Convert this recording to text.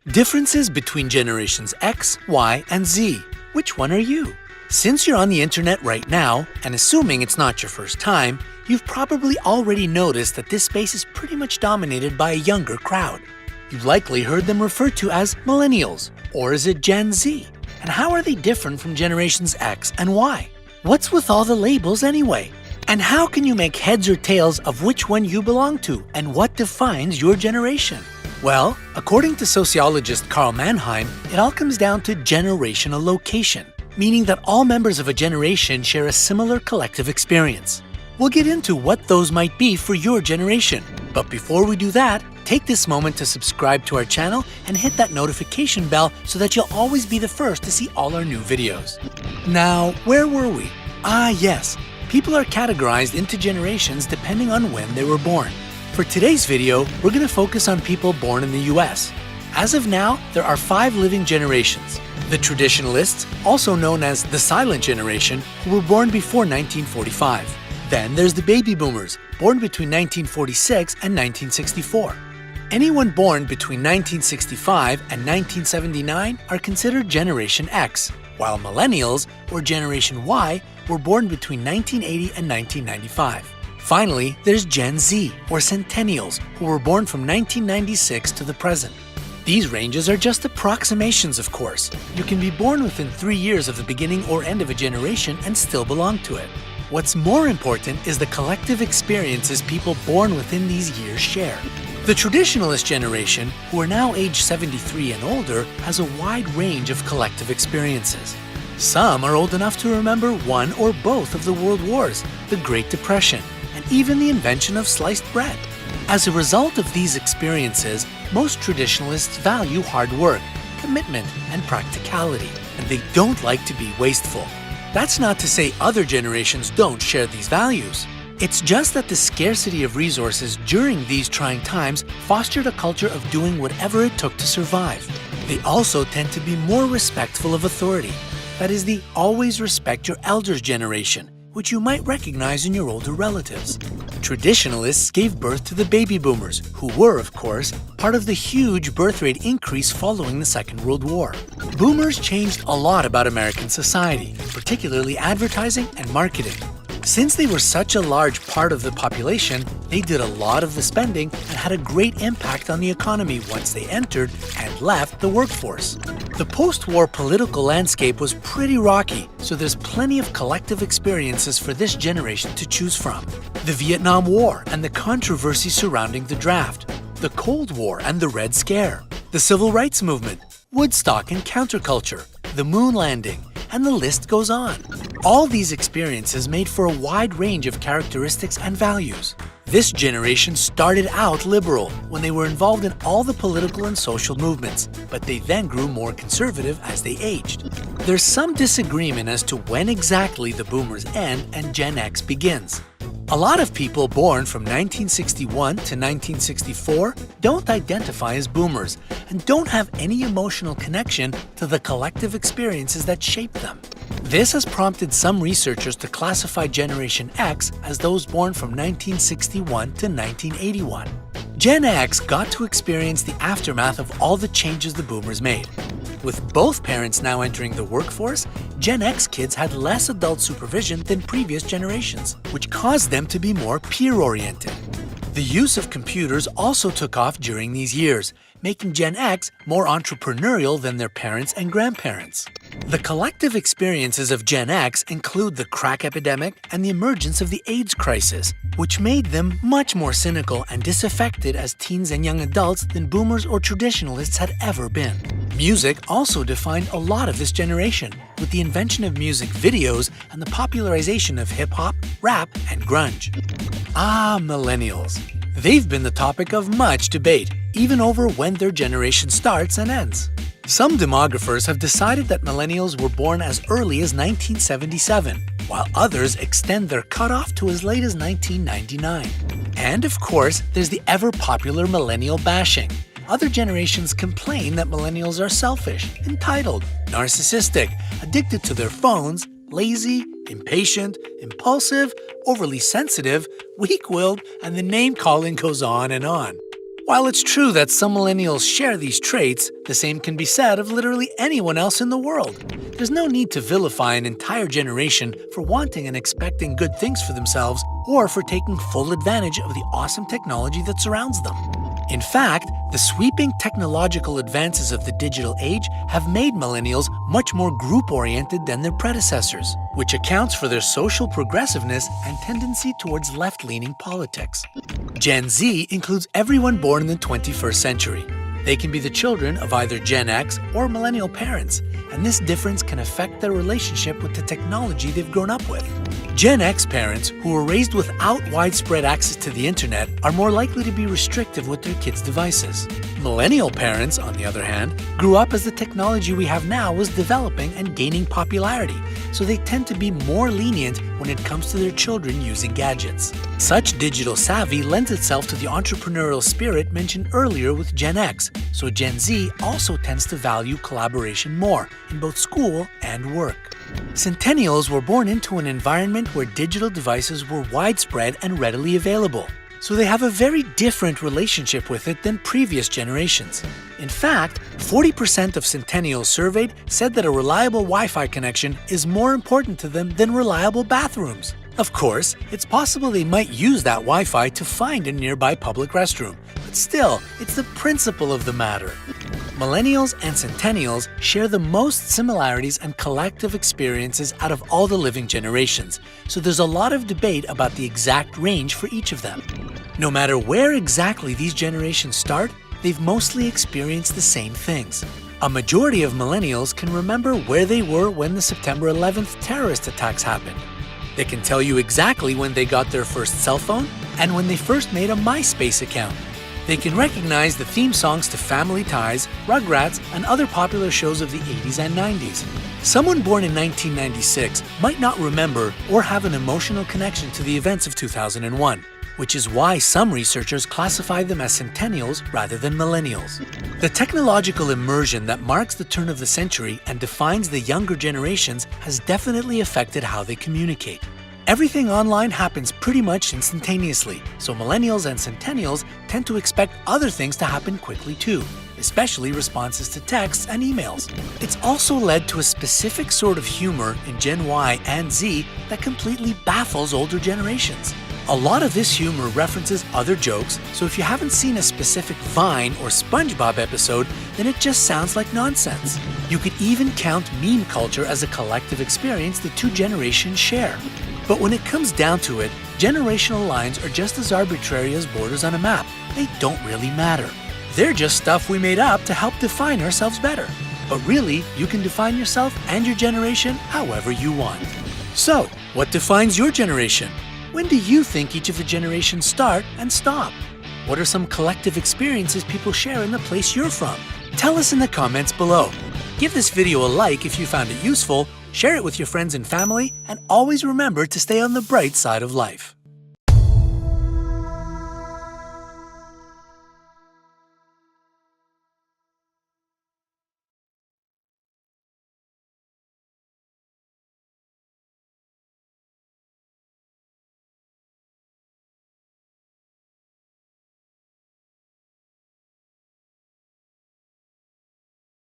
Differences between generations X, Y, and Z. Which one are you? Since you're on the internet right now, and assuming it's not your first time, you've probably already noticed that this space is pretty much dominated by a younger crowd. You've likely heard them referred to as millennials, or is it Gen Z? And how are they different from generations X and Y? What's with all the labels anyway? And how can you make heads or tails of which one you belong to and what defines your generation? Well, according to sociologist Karl Mannheim, it all comes down to generational location, meaning that all members of a generation share a similar collective experience. We'll get into what those might be for your generation. But before we do that, take this moment to subscribe to our channel and hit that notification bell so that you'll always be the first to see all our new videos. Now, where were we? Yes. People are categorized into generations depending on when they were born. For today's video, we're going to focus on people born in the US. As of now, there are 5 living generations. The traditionalists, also known as the silent generation, who were born before 1945. Then there's the baby boomers, born between 1946 and 1964. Anyone born between 1965 and 1979 are considered Generation X, while millennials, or Generation Y, were born between 1980 and 1995. Finally, there's Gen Z, or Centennials, who were born from 1996 to the present. These ranges are just approximations, of course. You can be born within 3 years of the beginning or end of a generation and still belong to it. What's more important is the collective experiences people born within these years share. The traditionalist generation, who are now age 73 and older, has a wide range of collective experiences. Some are old enough to remember one or both of the world wars, the Great Depression, and even the invention of sliced bread. As a result of these experiences, most traditionalists value hard work, commitment, and practicality, and they don't like to be wasteful. That's not to say other generations don't share these values. It's just that the scarcity of resources during these trying times fostered a culture of doing whatever it took to survive. They also tend to be more respectful of authority. That is the always respect your elders generation, which you might recognize in your older relatives. Traditionalists gave birth to the baby boomers, who were, of course, part of the huge birth rate increase following the Second World War. Boomers changed a lot about American society, particularly advertising and marketing. Since they were such a large part of the population, they did a lot of the spending and had a great impact on the economy once they entered and left the workforce. The post-war political landscape was pretty rocky, so there's plenty of collective experiences for this generation to choose from. The Vietnam War and the controversy surrounding the draft, the Cold War and the Red Scare, the Civil Rights Movement, Woodstock and counterculture, the moon landing, and the list goes on. All these experiences made for a wide range of characteristics and values. This generation started out liberal when they were involved in all the political and social movements, but they then grew more conservative as they aged. There's some disagreement as to when exactly the boomers end and Gen X begins. A lot of people born from 1961 to 1964 don't identify as boomers and don't have any emotional connection to the collective experiences that shaped them. This has prompted some researchers to classify Generation X as those born from 1961 to 1981. Gen X got to experience the aftermath of all the changes the boomers made. With both parents now entering the workforce, Gen X kids had less adult supervision than previous generations, which caused them to be more peer-oriented. The use of computers also took off during these years, making Gen X more entrepreneurial than their parents and grandparents. The collective experiences of Gen X include the crack epidemic and the emergence of the AIDS crisis, which made them much more cynical and disaffected as teens and young adults than boomers or traditionalists had ever been. Music also defined a lot of this generation, with the invention of music videos and the popularization of hip-hop, rap, and grunge. Millennials. They've been the topic of much debate, even over when their generation starts and ends. Some demographers have decided that millennials were born as early as 1977, while others extend their cutoff to as late as 1999. And of course, there's the ever-popular millennial bashing. Other generations complain that millennials are selfish, entitled, narcissistic, addicted to their phones, lazy, impatient, impulsive, overly sensitive, weak-willed, and the name-calling goes on and on. While it's true that some millennials share these traits, the same can be said of literally anyone else in the world. There's no need to vilify an entire generation for wanting and expecting good things for themselves or for taking full advantage of the awesome technology that surrounds them. In fact, the sweeping technological advances of the digital age have made millennials much more group-oriented than their predecessors, which accounts for their social progressiveness and tendency towards left-leaning politics. Gen Z includes everyone born in the 21st century. They can be the children of either Gen X or millennial parents, and this difference can affect their relationship with the technology they've grown up with. Gen X parents who were raised without widespread access to the internet are more likely to be restrictive with their kids' devices. Millennial parents, on the other hand, grew up as the technology we have now was developing and gaining popularity, so they tend to be more lenient when it comes to their children using gadgets. Such digital savvy lends itself to the entrepreneurial spirit mentioned earlier with Gen X, so Gen Z also tends to value collaboration more in both school and work. Centennials were born into an environment where digital devices were widespread and readily available, so they have a very different relationship with it than previous generations. In fact, 40% of Centennials surveyed said that a reliable Wi-Fi connection is more important to them than reliable bathrooms. Of course, it's possible they might use that Wi-Fi to find a nearby public restroom, but still, it's the principle of the matter. Millennials and Centennials share the most similarities and collective experiences out of all the living generations, so there's a lot of debate about the exact range for each of them. No matter where exactly these generations start, they've mostly experienced the same things. A majority of millennials can remember where they were when the September 11th terrorist attacks happened. They can tell you exactly when they got their first cell phone and when they first made a MySpace account. They can recognize the theme songs to Family Ties, Rugrats, and other popular shows of the 80s and 90s. Someone born in 1996 might not remember or have an emotional connection to the events of 2001, which is why some researchers classify them as centennials rather than millennials. The technological immersion that marks the turn of the century and defines the younger generations has definitely affected how they communicate. Everything online happens pretty much instantaneously, so millennials and centennials tend to expect other things to happen quickly too, especially responses to texts and emails. It's also led to a specific sort of humor in Gen Y and Z that completely baffles older generations. A lot of this humor references other jokes, so if you haven't seen a specific Vine or SpongeBob episode, then it just sounds like nonsense. You could even count meme culture as a collective experience the two generations share. But when it comes down to it, generational lines are just as arbitrary as borders on a map. They don't really matter. They're just stuff we made up to help define ourselves better. But really, you can define yourself and your generation however you want. So, what defines your generation? When do you think each of the generations start and stop? What are some collective experiences people share in the place you're from? Tell us in the comments below. Give this video a like if you found it useful, share it with your friends and family, and always remember to stay on the bright side of life.